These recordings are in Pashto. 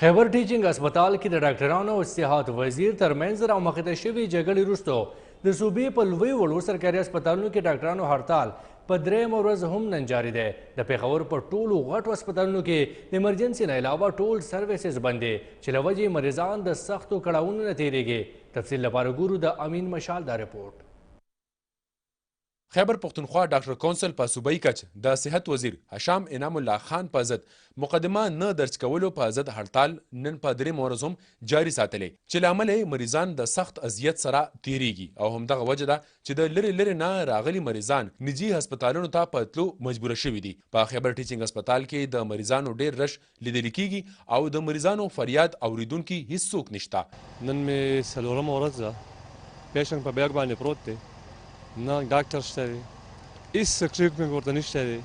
خیبر ټیچینګ هسپتال کې د ډاکټرانو او صحت وزیر ترمنځ راومخته شوې جګړې وروسته د صوبې په لوی وړو سرکاري هسپتالونو کې ډاکټرانو هړتال په درېیمه ورځ هم نن جاري دی. د پېښور په ټولو غټو هسپتالونو کې د ایمرجنسي نه علاوه ټول سرویسز بند دي چې له وجې مریضان د سختو کړاوونو نه تېرېږي. تفصیل لپاره ګورو د امین مشال دا رپورټ. خیبر پختونخوا ډاکټر کونسل په صوبایي کچ د صحت وزیر هشام انعام الله خان په ضد مقدمه نه درج کولو په ضد هړتال نن په درېیمه ورځ هم جاري ساتلې چې له امله یې مریضان د سخت اذیت سره تیریږي او همدغه وجه ده چې د لرې نه راغلي مریضان نجي هسپتالونو ته په تلو مجبوره شوي دي. په خیبر ټیچینګ هسپتال کې د مریضانو ډیر رش لیدل کیږي او د مریضانو فریاد اوریدونکي هیڅوک نشته. نن مې څلورمه ورځ ده، پیشنټ په بیګ باندې پروت دی، نه ډاکټر شته دی، هېڅ ټریټمنټ ورته نشته دی.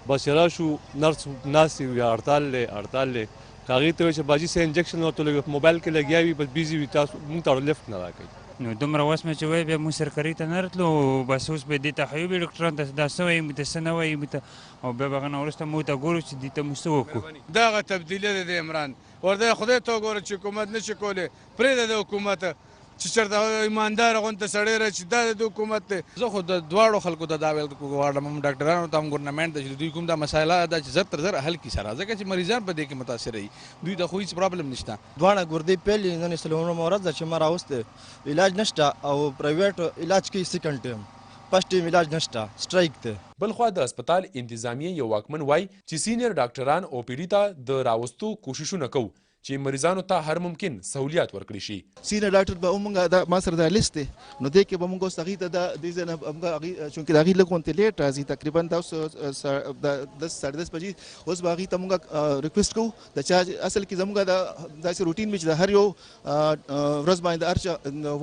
بس چې راشو نرس ناست وي هړتال دی هړتال دی، که هغې ته وایي چې باجي څه انجکشن ورته لګوي په موبایل کې لګیا وي بس بیزي وي، تاسو موږ ته لیفټ نه راکوي. نو دومره وس مې چې وایي بیا موږ سرکاري ته نه راتلو، بس اوس به دې ته ښیو بیا ډاکټرانو ته دا څه وایي موږ ته څه نه وایي موږ ته، او بیا به هغه نه وروسته موږ ته ګورو چې دې ته موږ څه وکړو. دغه تبدیلي ده د عمران ورته خدای ته وګوره چې حکومت نشي کولی پرېږده د حکومت چې چېرته ایمانداره غونته سړی راشي دا د حکومت دی. زه خو د دواړو خلکو ته دا ویل غواړم، هم ډاکټرانو ته هم ګورنمنټ ته چې دوی کوم دا مسایله ده چې زر تر زر حل کړي سره، ځکه چې مریضان په دې کې متاثره وي، دوی ته خو هېڅ پرابلم نشته. دواړه ګردې پیل یې نن څلورمه ورځ ده چې ما راوستی، علاج نشته او پرایویټ علاج کوي سیکنډ ټیم، فرسټ ټیم علاج نشته، سټرایک دی. بلخوا د هسپتال انتظامیه یو واکمن وایي چې سینیر ډاکټران او پی ډي ته د راوستو کوششونه کوو چې مریضانو ته هر ممکن سہولیات ورکړي شي. سینیر ډاکټر به موږ د ما سره د لیست دی نو دې کې به موږ اوس هغې ته د دې ځای نه چونکې د هغې لږ غونتې لیټ راځي، تقریبا دا اوس 10:30 بجې، اوس به هغې ته موږ ریکویسټ کوو د چا اصل کې زموږ د داسې روټین وي چې د هر یو ورځ باندې د هر چا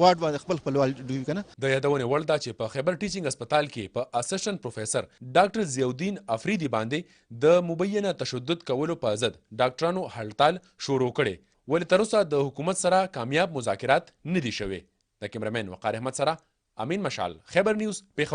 واډ باندې خپل خپلوال ډوي که نه. د یادونې وړ ده چې په خیبر ټیچینګ هسپتال کې په اسسټنټ پروفیسر ډاکټر ضیاءالدین افریدي باندې د مبینه تشدد کولو په ضد ډاکټرانو هړتال شروع کړی، ولې تر اوسه د حکومت سره کامیاب مذاکرات نه دي شوي. د کیمرمین وقار احمد سره امین مشال، خیبر نیوز، پیښور.